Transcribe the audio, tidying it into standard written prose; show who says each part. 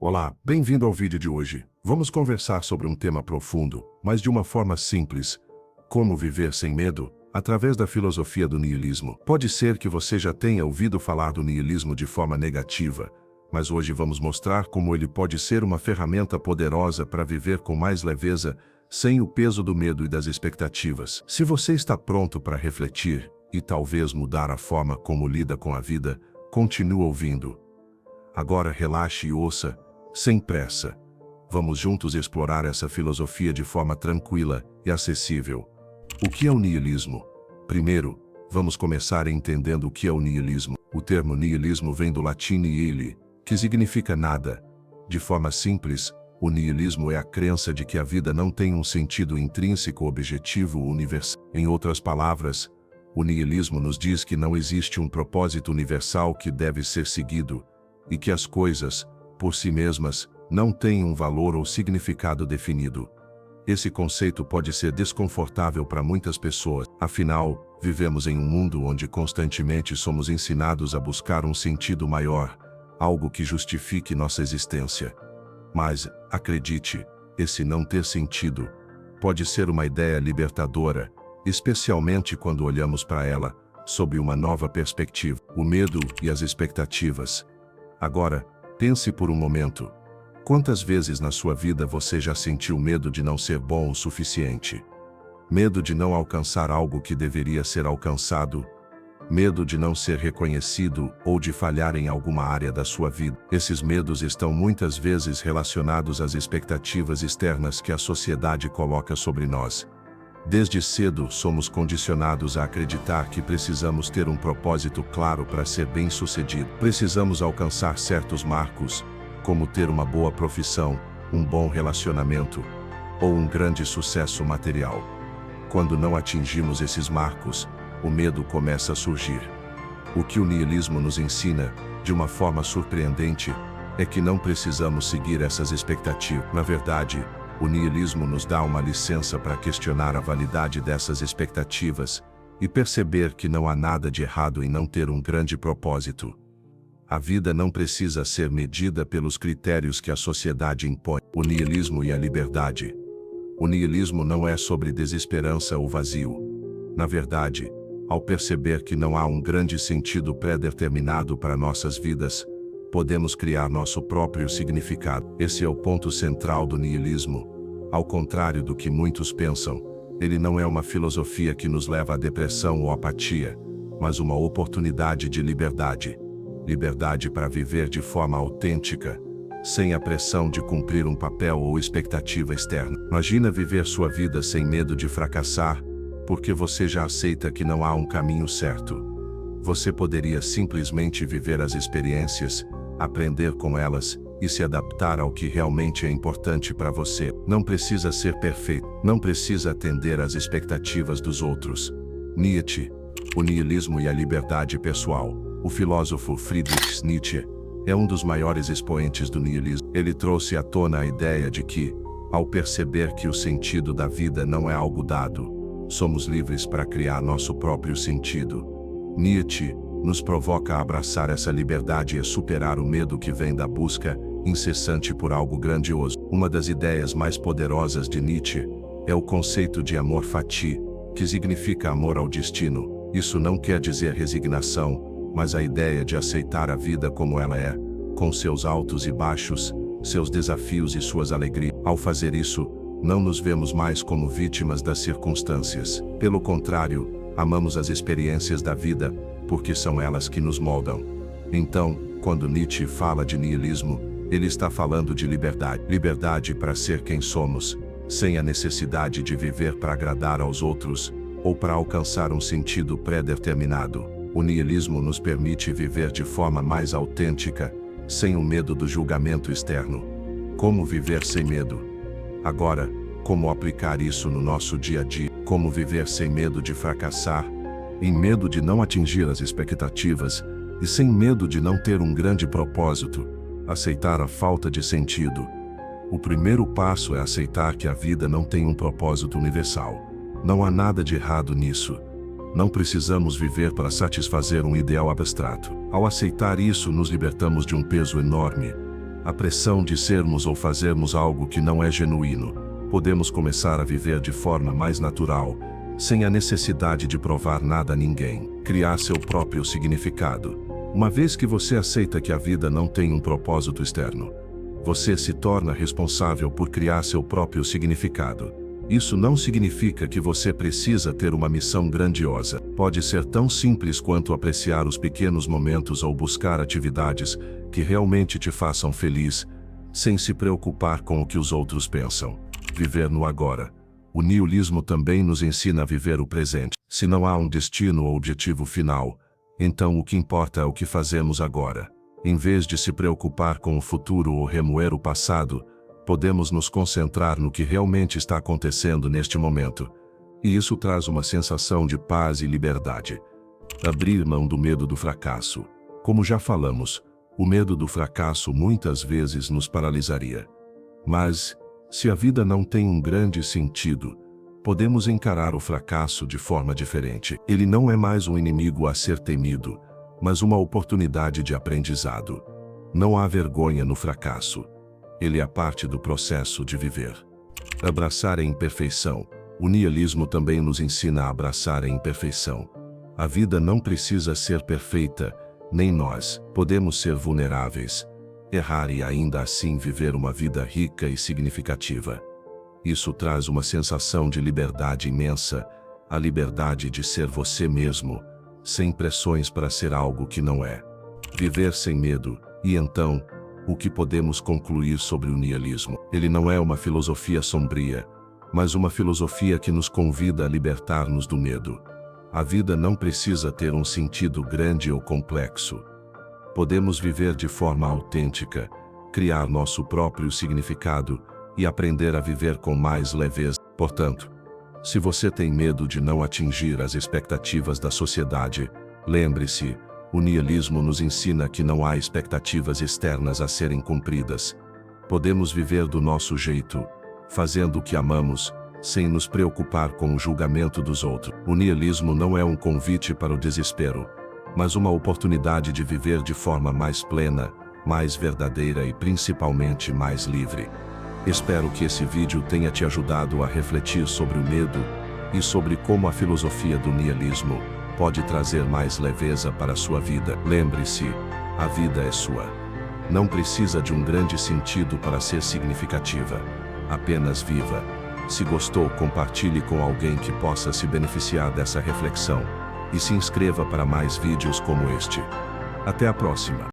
Speaker 1: Olá, bem-vindo ao vídeo de hoje. Vamos conversar sobre um tema profundo, mas de uma forma simples. Como viver sem medo, através da filosofia do niilismo. Pode ser que você já tenha ouvido falar do niilismo de forma negativa, mas hoje vamos mostrar como ele pode ser uma ferramenta poderosa para viver com mais leveza, sem o peso do medo e das expectativas. Se você está pronto para refletir e talvez mudar a forma como lida com a vida, continue ouvindo. Agora relaxe e ouça, sem pressa. Vamos juntos explorar essa filosofia de forma tranquila e acessível. O que é o niilismo? Primeiro, vamos começar entendendo o que é o niilismo. O termo niilismo vem do latim nihil, que significa nada. De forma simples, o niilismo é a crença de que a vida não tem um sentido intrínseco, objetivo ou universal. Em outras palavras, o niilismo nos diz que não existe um propósito universal que deve ser seguido, e que as coisas, por si mesmas, não têm um valor ou significado definido. Esse conceito pode ser desconfortável para muitas pessoas, afinal, vivemos em um mundo onde constantemente somos ensinados a buscar um sentido maior, algo que justifique nossa existência. Mas, acredite, esse não ter sentido pode ser uma ideia libertadora, especialmente quando olhamos para ela sob uma nova perspectiva. O medo e as expectativas. Agora, pense por um momento. Quantas vezes na sua vida você já sentiu medo de não ser bom o suficiente? Medo de não alcançar algo que deveria ser alcançado? Medo de não ser reconhecido ou de falhar em alguma área da sua vida? Esses medos estão muitas vezes relacionados às expectativas externas que a sociedade coloca sobre nós. Desde cedo somos condicionados a acreditar que precisamos ter um propósito claro para ser bem-sucedido. Precisamos alcançar certos marcos, como ter uma boa profissão, um bom relacionamento ou um grande sucesso material. Quando não atingimos esses marcos, o medo começa a surgir. O que o niilismo nos ensina, de uma forma surpreendente, é que não precisamos seguir essas expectativas. Na verdade, o niilismo nos dá uma licença para questionar a validade dessas expectativas e perceber que não há nada de errado em não ter um grande propósito. A vida não precisa ser medida pelos critérios que a sociedade impõe. O niilismo e a liberdade. O niilismo não é sobre desesperança ou vazio. Na verdade, ao perceber que não há um grande sentido pré-determinado para nossas vidas, podemos criar nosso próprio significado. Esse é o ponto central do niilismo. Ao contrário do que muitos pensam, ele não é uma filosofia que nos leva à depressão ou apatia, mas uma oportunidade de liberdade. Liberdade para viver de forma autêntica, sem a pressão de cumprir um papel ou expectativa externa. Imagina viver sua vida sem medo de fracassar, porque você já aceita que não há um caminho certo. Você poderia simplesmente viver as experiências, aprender com elas e se adaptar ao que realmente é importante para você. Não precisa ser perfeito, não precisa atender às expectativas dos outros. Nietzsche. O niilismo e a liberdade pessoal. O filósofo Friedrich Nietzsche é um dos maiores expoentes do niilismo. Ele trouxe à tona a ideia de que, ao perceber que o sentido da vida não é algo dado, somos livres para criar nosso próprio sentido. Nietzsche nos provoca a abraçar essa liberdade e a superar o medo que vem da busca incessante por algo grandioso. Uma das ideias mais poderosas de Nietzsche é o conceito de amor fati, que significa amor ao destino. Isso não quer dizer resignação, mas a ideia de aceitar a vida como ela é, com seus altos e baixos, seus desafios e suas alegrias. Ao fazer isso, não nos vemos mais como vítimas das circunstâncias. Pelo contrário, amamos as experiências da vida, porque são elas que nos moldam. Então, quando Nietzsche fala de niilismo, ele está falando de liberdade. Liberdade para ser quem somos, sem a necessidade de viver para agradar aos outros, ou para alcançar um sentido pré-determinado. O niilismo nos permite viver de forma mais autêntica, sem o medo do julgamento externo. Como viver sem medo? Agora, como aplicar isso no nosso dia a dia? Como viver sem medo de fracassar, em medo de não atingir as expectativas e sem medo de não ter um grande propósito? Aceitar a falta de sentido. O primeiro passo é aceitar que a vida não tem um propósito universal. Não há nada de errado nisso. Não precisamos viver para satisfazer um ideal abstrato. Ao aceitar isso, nos libertamos de um peso enorme. a pressão de sermos ou fazermos algo que não é genuíno, podemos começar a viver de forma mais natural, sem a necessidade de provar nada a ninguém. Criar seu próprio significado. Uma vez que você aceita que a vida não tem um propósito externo, você se torna responsável por criar seu próprio significado. Isso não significa que você precisa ter uma missão grandiosa. Pode ser tão simples quanto apreciar os pequenos momentos ou buscar atividades que realmente te façam feliz, sem se preocupar com o que os outros pensam. Viver no agora. O niilismo também nos ensina a viver o presente. Se não há um destino ou objetivo final, então o que importa é o que fazemos agora. Em vez de se preocupar com o futuro ou remoer o passado, podemos nos concentrar no que realmente está acontecendo neste momento. E isso traz uma sensação de paz e liberdade. Abrir mão do medo do fracasso. Como já falamos, o medo do fracasso muitas vezes nos paralisaria. Mas, se a vida não tem um grande sentido, podemos encarar o fracasso de forma diferente. Ele não é mais um inimigo a ser temido, mas uma oportunidade de aprendizado. Não há vergonha no fracasso. Ele é parte do processo de viver. Abraçar a imperfeição. O niilismo também nos ensina a abraçar a imperfeição. A vida não precisa ser perfeita, nem nós. Podemos ser vulneráveis, errar e ainda assim viver uma vida rica e significativa. Isso traz uma sensação de liberdade imensa, a liberdade de ser você mesmo, sem pressões para ser algo que não é. Viver sem medo. E então, o que podemos concluir sobre o niilismo? Ele não é uma filosofia sombria, mas uma filosofia que nos convida a libertar-nos do medo. A vida não precisa ter um sentido grande ou complexo. Podemos viver de forma autêntica, criar nosso próprio significado e aprender a viver com mais leveza. Portanto, se você tem medo de não atingir as expectativas da sociedade, lembre-se, o niilismo nos ensina que não há expectativas externas a serem cumpridas. Podemos viver do nosso jeito, fazendo o que amamos, sem nos preocupar com o julgamento dos outros. O niilismo não é um convite para o desespero, mas uma oportunidade de viver de forma mais plena, mais verdadeira e principalmente mais livre. Espero que esse vídeo tenha te ajudado a refletir sobre o medo e sobre como a filosofia do niilismo pode trazer mais leveza para a sua vida. Lembre-se, a vida é sua. Não precisa de um grande sentido para ser significativa. Apenas viva. Se gostou, compartilhe com alguém que possa se beneficiar dessa reflexão e se inscreva para mais vídeos como este. Até a próxima.